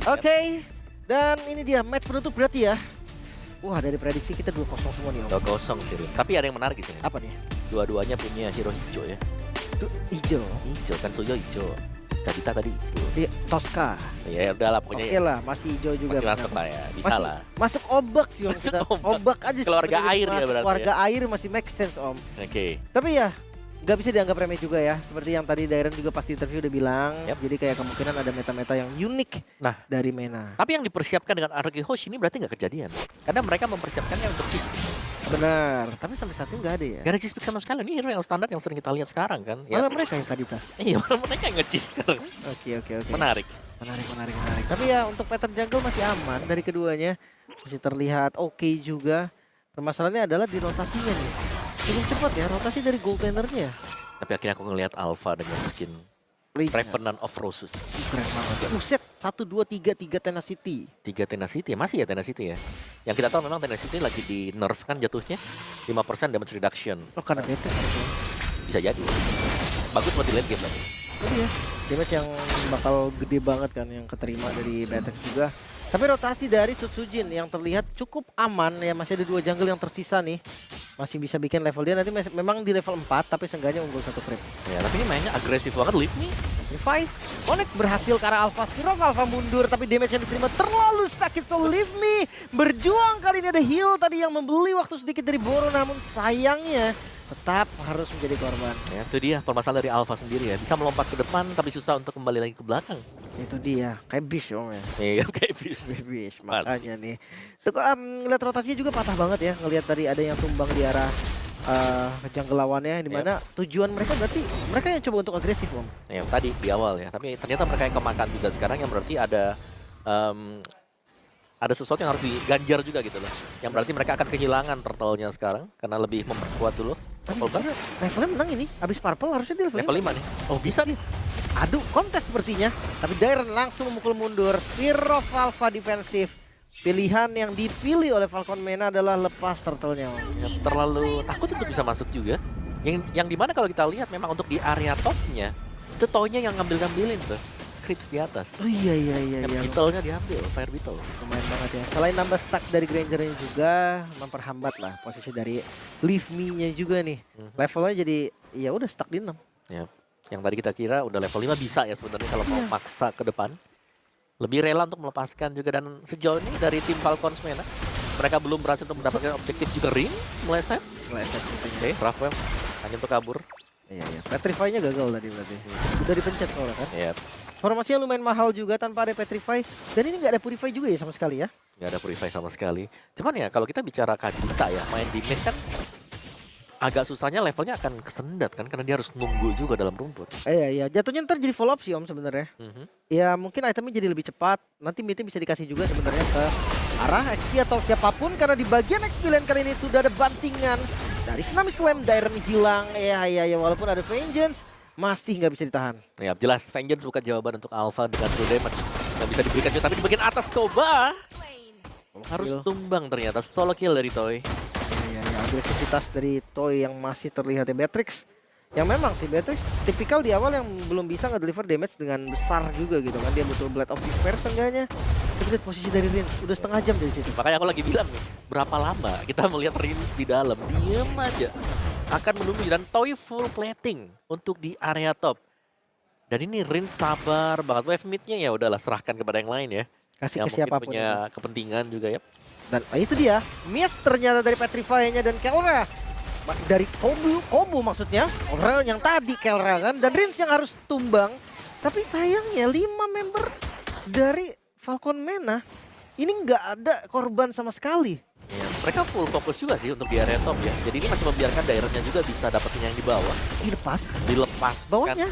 Oke, dan ini dia match penutup berarti ya. Wah, dari prediksi kita 2-0 semua nih Om. 2-0 sih Rin. Tapi ada yang menarik di sini. Apa nih? Dua-duanya punya hero hijau ya. Hijau. Hijau kan Suyo hijau. Kadita tadi hijau. Di Tosca. Ya udahlah pokoknya. Oke lah, masih hijau juga. Masih masuk lah ya. Bisa lah. Masuk obak sih Om kita. Obak aja sih. Keluarga air ya berarti. Keluarga air masih make sense Om. Oke. Tapi ya nggak bisa dianggap remeh juga ya. Seperti yang tadi Dairen juga pas di interview udah bilang. Jadi kayak kemungkinan ada meta-meta yang unik dari Mena. Tapi yang dipersiapkan dengan Araki Hosh ini berarti nggak kejadian. Karena mereka mempersiapkannya untuk Cheese. Benar, tapi sampai saat ini nggak ada ya. Gak ada cheese pick sama sekali. Ini hero yang standar yang sering kita lihat sekarang kan. Malah mereka yang Kadita. Iya, malah mereka yang nge-cheese sekarang. Oke. Menarik. Tapi ya untuk pattern jungle masih aman dari keduanya. Masih terlihat oke juga. Permasalahannya adalah di rotasinya nih. Cukup cepat ya rotasi dari goaltendernya. Tapi akhirnya aku ngelihat Alpha dengan skin Revenant of Roses. Keren banget ya. Buset, 1, 2, 3 Tenacity. 3 Tenacity ya, masih ya Tenacity ya. Yang kita tahu memang Tenacity lagi di nerf kan jatuhnya 5% damage reduction. Oh karena bete harusnya. Bisa jadi. Bagus buat di late game lagi. Jadi ya, damage yang bakal gede banget kan yang keterima dari Betex juga. Tapi rotasi dari Sutsujin yang terlihat cukup aman ya, masih ada 2 jungle yang tersisa nih. Masih bisa bikin level dia nanti memang di level 4 tapi seenggaknya unggul 1 creep. Ya, tapi ini mainnya agresif banget Leave Me. Revive, Connect berhasil ke arah Alpha Spirov, Alpha mundur tapi damage yang diterima terlalu sakit, so Leave Me berjuang kali ini ada heal tadi yang membeli waktu sedikit dari Boro namun sayangnya tetap harus menjadi korban. Ya, itu dia permasalahan dari Alpha sendiri ya. Bisa melompat ke depan tapi susah untuk kembali lagi ke belakang. Itu dia, kayak bis Om ya. Iya, kayak bis. Bis, makanya nih. Tuh ngeliat rotasinya juga patah banget ya. Ngelihat tadi ada yang tumbang di arah jungle lawannya. Dimana tujuan mereka berarti mereka yang coba untuk agresif Om. Ya, tadi di awal ya. Tapi ternyata mereka yang kemakan juga sekarang yang berarti ada sesuatu yang harus diganjar juga gitu loh. Yang berarti mereka akan kehilangan turtle-nya sekarang karena lebih memperkuat dulu. Levelnya menang ini, abis purple harusnya di level 5 nih. Oh bisa nih. Aduh, kontes sepertinya. Tapi Dairen langsung memukul mundur. Fear of Alpha defensif. Pilihan yang dipilih oleh Falcon Mena adalah lepas turtle-nya. Ya, terlalu takut untuk bisa masuk juga. Yang dimana kalau kita lihat memang untuk di area topnya itu toy-nya yang ngambilin tuh. Creeps di atas. Oh iya. Beetle-nya diambil, Fire Beetle. Lumayan banget ya. Selain nambah stack dari Granger-nya juga memperhambat lah posisi dari Leave Me-nya juga nih. Levelnya jadi ya udah stuck di 6. Ya. Yang tadi kita kira udah level 5 bisa ya sebenarnya kalau mau maksa ke depan. Lebih rela untuk melepaskan juga dan sejauh ini dari tim Falcons Mena mereka belum berhasil untuk mendapatkan objektif juga Rings meleset. Oke, Rafael hanya untuk kabur. Iya. Petrify-nya gagal tadi berarti. Udah dipencet soalnya kan. Iya. Formasinya lumayan mahal juga tanpa ada Petrify. Dan ini nggak ada Purify juga ya sama sekali ya? Nggak ada Purify sama sekali. Cuman ya kalau kita bicara Kadita ya, main di mid kan agak susahnya levelnya akan kesendat kan. Karena dia harus nunggu juga dalam rumput. Iya. Jatuhnya ntar jadi follow up sih Om sebenarnya. Ya mungkin itemnya jadi lebih cepat. Nanti midnya bisa dikasih juga sebenarnya ke arah XP atau siapapun. Karena di bagian XP lane kali ini sudah ada bantingan. Dari Tsunami Slam, Dairen hilang. Ya walaupun ada Vengeance. Masih nggak bisa ditahan. Ya jelas Vengeance bukan jawaban untuk Alpha dengan true damage yang bisa diberikan juga. Tapi di bagian atas Koba harus tumbang ternyata. Solo kill dari Toy. Iya, agresivitas dari Toy yang masih terlihat ya. Beatrix yang memang sih Beatrix tipikal di awal yang belum bisa nge-deliver damage dengan besar juga gitu kan. Dia butuh Blade of Despair seenggaknya. Tapi lihat posisi dari Rins udah setengah jam dari situ. Makanya aku lagi bilang nih, berapa lama kita melihat Rins di dalam, diem aja. Akan menunggu dan Toy full plating untuk di area top. Dan ini Rins sabar banget. Wave mid-nya ya udahlah serahkan kepada yang lain ya. Kasih yang ke siapapun punya kepentingan juga ya. Dan itu dia, miss ternyata dari Petrify-nya dan Kelra. Dari Kobu maksudnya, Aurel yang tadi Kelra kan. Dan Rins yang harus tumbang. Tapi sayangnya 5 member dari Falcon Mena ini nggak ada korban sama sekali. Ya, mereka full fokus juga sih untuk di area top ya. Jadi ini masih membiarkan daerahnya juga bisa dapetin yang di bawah. Dilepas. Bawahnya.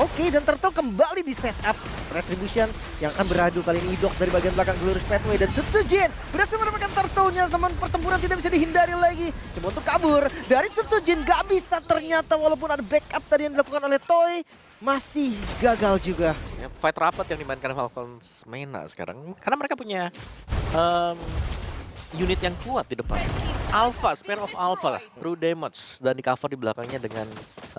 Oke, dan Turtle kembali di setup. Retribution yang akan beradu kali ini Idok dari bagian belakang Glorious Pathway dan Sutsujin berhasil mendapatkan Turtle-nya. Teman pertempuran tidak bisa dihindari lagi. Coba untuk kabur dari Sutsujin, gak bisa ternyata walaupun ada backup tadi yang dilakukan oleh Toy. Masih gagal juga. Ya, fight rapat yang dimainkan Falcons Mena sekarang. Karena mereka punya unit yang kuat di depan. Alpha, Spear of Alpha, true damage. Dan di cover di belakangnya dengan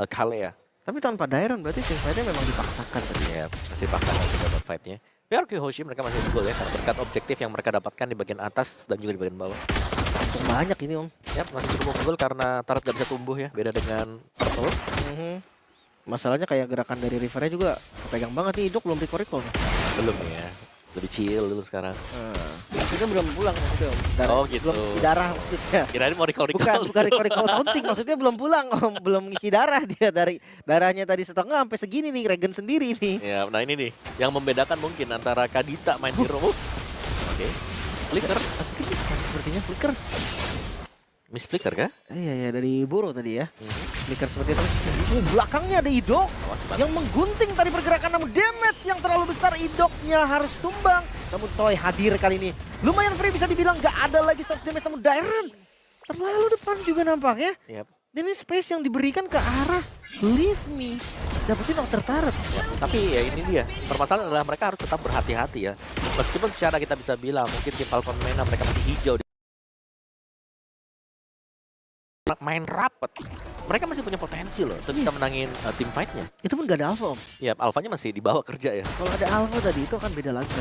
Kalea. Tapi tanpa Dairon berarti tim fight-nya memang dipaksakan tadi. Ya, masih paksakan juga buat fight-nya. RQ Hoshi mereka masih unggul ya, karena berkat objektif yang mereka dapatkan di bagian atas dan juga di bagian bawah. Untung banyak ini Om. Ya, masih cukup unggul karena turret gak bisa tumbuh ya, beda dengan Purple. Masalahnya kayak gerakan dari Rivernya juga kepegang banget nih, Idok belum recall. Belum ya, lebih chill dulu sekarang. Maksudnya belum pulang maksudnya Om. Oh gitu. Belum isi darah maksudnya. Kirain mau recall. Bukan recall taunting, maksudnya belum pulang Om, belum ngisi darah dia dari darahnya tadi setengah sampai segini nih, regen sendiri nih. Ya, nah ini nih yang membedakan mungkin antara Kadita main hero. Oke. Flicker. Sepertinya Flicker. Miss Flicker kah? Iya dari Boro tadi ya. Flicker seperti itu. Belakangnya ada Idok yang menggunting tadi pergerakan, namun damage yang terlalu besar, Idoknya harus tumbang. Namun Toy hadir kali ini. Lumayan free bisa dibilang, gak ada lagi stop damage, namun Dairen terlalu depan juga nampaknya. Yep. Dan ini space yang diberikan ke arah Leave Me. Dapetin outer turret. Ya, tapi ya ini dia, permasalahan adalah mereka harus tetap berhati-hati ya. Meskipun secara kita bisa bilang mungkin tim Falcon Mena mereka masih hijau, main rapet, mereka masih punya potensi loh untuk bisa menangin tim fight-nya. Itu pun gak ada alpha Om. Ya, alfanya masih dibawa kerja ya. Kalau ada alpha tadi itu akan beda lagi.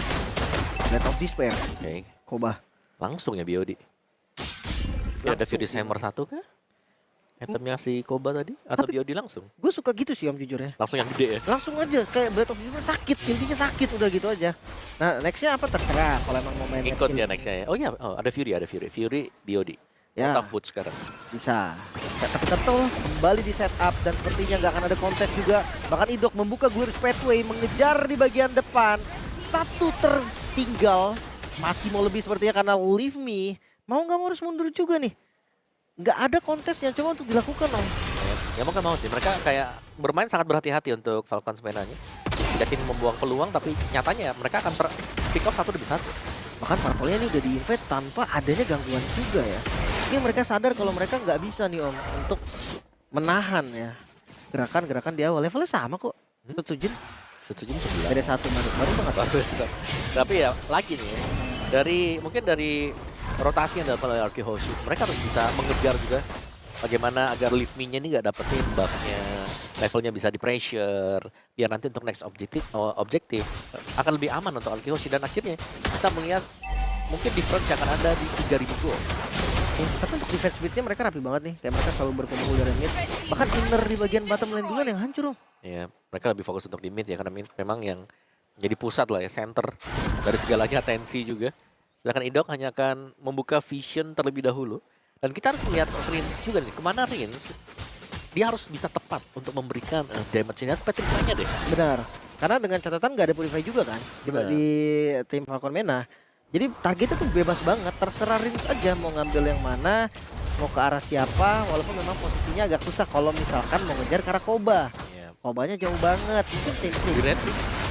Blade of Despair. Oke. Koba. Langsung ya BOD. Ada Furious Hammer 1 kah? Itemnya si Koba tadi? Atau BOD langsung? Gue suka gitu sih Om jujur ya. Langsung yang gede ya? Langsung aja kayak Blade of Despair sakit, intinya sakit udah gitu aja. Nah nextnya apa terserah kalau emang mau main. Ikut ya nextnya ya? Oh iya, ada Fury BOD. Ya. Out of boot sekarang. Bisa. Tapi Turtle kembali di setup dan sepertinya nggak akan ada kontes juga. Bahkan Idok membuka Glorious Pathway, mengejar di bagian depan. Satu tertinggal. Masih mau lebih sepertinya karena Leave Me. Mau nggak mau harus mundur juga nih. Nggak ada kontesnya, coba untuk dilakukan Om. Ya mau kan mau sih, mereka kayak bermain sangat berhati-hati untuk Falcon Menanya. Yakin membuang peluang, tapi nyatanya mereka akan pick off 1 demi 1. Bahkan Purple-nya ini udah di-invade tanpa adanya gangguan juga ya. Ini mereka sadar kalau mereka nggak bisa nih Om untuk menahan ya gerakan-gerakan di awal. Levelnya sama kok. Setsujin 9. Beda 1 baru banget. Tapi ya lagi nih ya, mungkin dari rotasi yang dilakukan oleh RQ Hoshi, mereka harus bisa mengejar juga bagaimana agar Leave Me-nya ini nggak dapetin buff-nya, levelnya bisa di pressure, biar nanti untuk next objektif akan lebih aman untuk RQ Hoshi. Dan akhirnya kita melihat mungkin difference yang akan ada di 3000 gold. Tapi untuk defense mid-nya mereka rapi banget nih. Kayak mereka selalu berkumpul dari mid. Bahkan inner di bagian bottom lane duluan yang hancur Om. Ya, mereka lebih fokus untuk di mid ya, karena mid memang yang jadi pusat lah ya, center dari segalanya, atensi juga. Sedangkan Idok hanya akan membuka vision terlebih dahulu. Dan kita harus melihat Rins juga nih, kemana Rins. Dia harus bisa tepat untuk memberikan damage-nya. Patrick-nya deh. Benar. Karena dengan catatan gak ada Purify juga kan di tim Falcon Mena. Jadi targetnya tuh bebas banget, terserah Rins aja mau ngambil yang mana, mau ke arah siapa, walaupun memang posisinya agak susah kalau misalkan mau ngejar ke arah Koba. Kobanya jauh banget, mungkin sensei.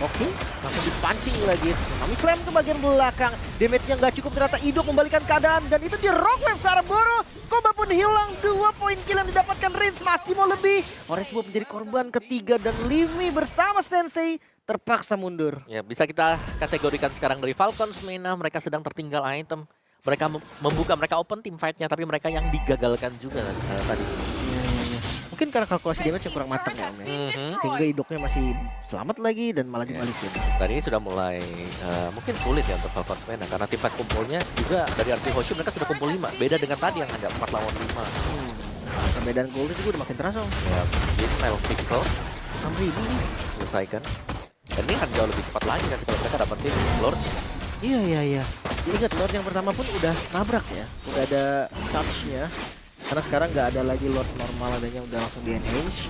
Oke, langsung dipancing lagi. Kami slam ke bagian belakang, damage-nya nggak cukup, ternyata Idok membalikan keadaan, dan itu di Rockwave ke arah Boro. Koba pun hilang, 2 poin kill yang didapatkan Rins, masih mau lebih. Orange Bull menjadi korban ketiga, dan Leave Me bersama Sensei terpaksa mundur. Ya, bisa kita kategorikan sekarang dari Falcons Mena, mereka sedang tertinggal item. Mereka membuka, mereka open team fight-nya, tapi mereka yang digagalkan juga tadi. Mungkin karena kalkulasi damage yang kurang matang ya Om ya. Sehingga Idoknya masih selamat lagi dan malah dibalikin. Dan ini sudah mulai mungkin sulit ya untuk Falcons Mena, karena tim fight kumpulnya juga dari RQ Hoshi mereka sudah kumpul 5. Beda dengan tadi yang hanya 4 lawan 5. Perbedaan gold juga udah makin terasa Om. Ya, Ismail Pickle 6.000 nih. selesaikan. Dan ini akan jauh lebih cepat lagi nanti kalau mereka dapetin Lord. Iya. Jadi ingat Lord yang pertama pun udah nabrak ya. Udah ada touch-nya. Karena sekarang nggak ada lagi Lord normal, adanya udah langsung di enhance.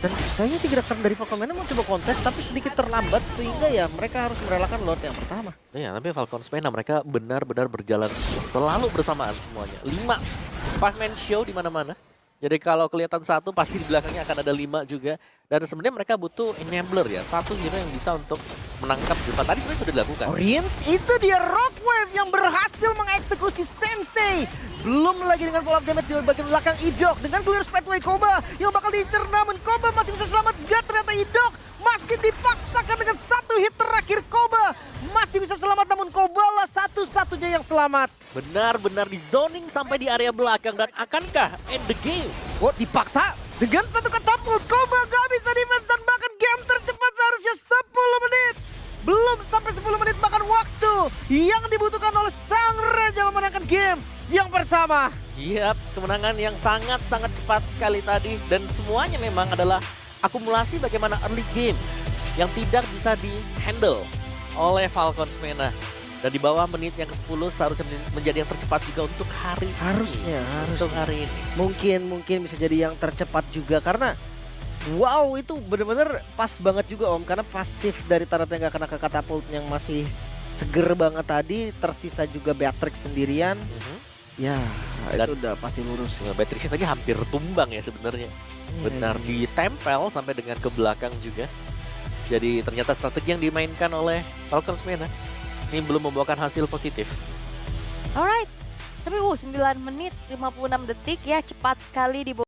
Dan kayaknya sih gerakan dari Falcon Mena mau coba kontes tapi sedikit terlambat sehingga ya mereka harus merelakan Lord yang pertama. Ya, tapi Falcon Mena mereka benar-benar berjalan selalu bersamaan semuanya. 5 5-man show di mana-mana. Jadi kalau kelihatan 1 pasti di belakangnya akan ada 5 juga. Dan sebenarnya mereka butuh enabler ya, 1 hero yang bisa untuk menangkap Jupa. Tadi sebenarnya sudah dilakukan. Rins, itu dia Rockwave yang berhasil mengeksekusi Sensei. Belum lagi dengan follow up damage di bagian belakang Idok. Dengan Glorious Pathway Koba yang bakal diincer, namun Koba masih bisa selamat. Gak, ternyata Idok masih dipaksakan dengan 1 hit terakhir. Koba masih bisa selamat, namun Koba lah satu-satunya yang selamat. Benar-benar di zoning sampai di area belakang, dan akankah end the game? Oh, dipaksa dengan 1 ketaput. Koba gak bisa defense dan bahkan game tercepat seharusnya 10 menit. belum sampai 10 menit makan waktu yang dibutuhkan oleh sang Raja memenangkan game yang pertama. Iya, kemenangan yang sangat-sangat cepat sekali tadi. Dan semuanya memang adalah akumulasi bagaimana early game yang tidak bisa di-handle oleh Falcons MENA. Dan di bawah menit yang ke-10 seharusnya menjadi yang tercepat juga untuk hari ini. Untuk hari ini. Mungkin bisa jadi yang tercepat juga karena wow, itu bener-bener pas banget juga Om. Karena pasif dari Turret yang gak kena ke katapult yang masih seger banget tadi. Tersisa juga Beatrix sendirian. Ya, Dan itu udah pasti lurus. Beatrix tadi hampir tumbang ya sebenarnya. Benar ditempel sampai dengan ke belakang juga. Jadi ternyata strategi yang dimainkan oleh Falcons MENA ini belum membuahkan hasil positif. Alright, tapi 9 menit 56 detik ya, cepat sekali di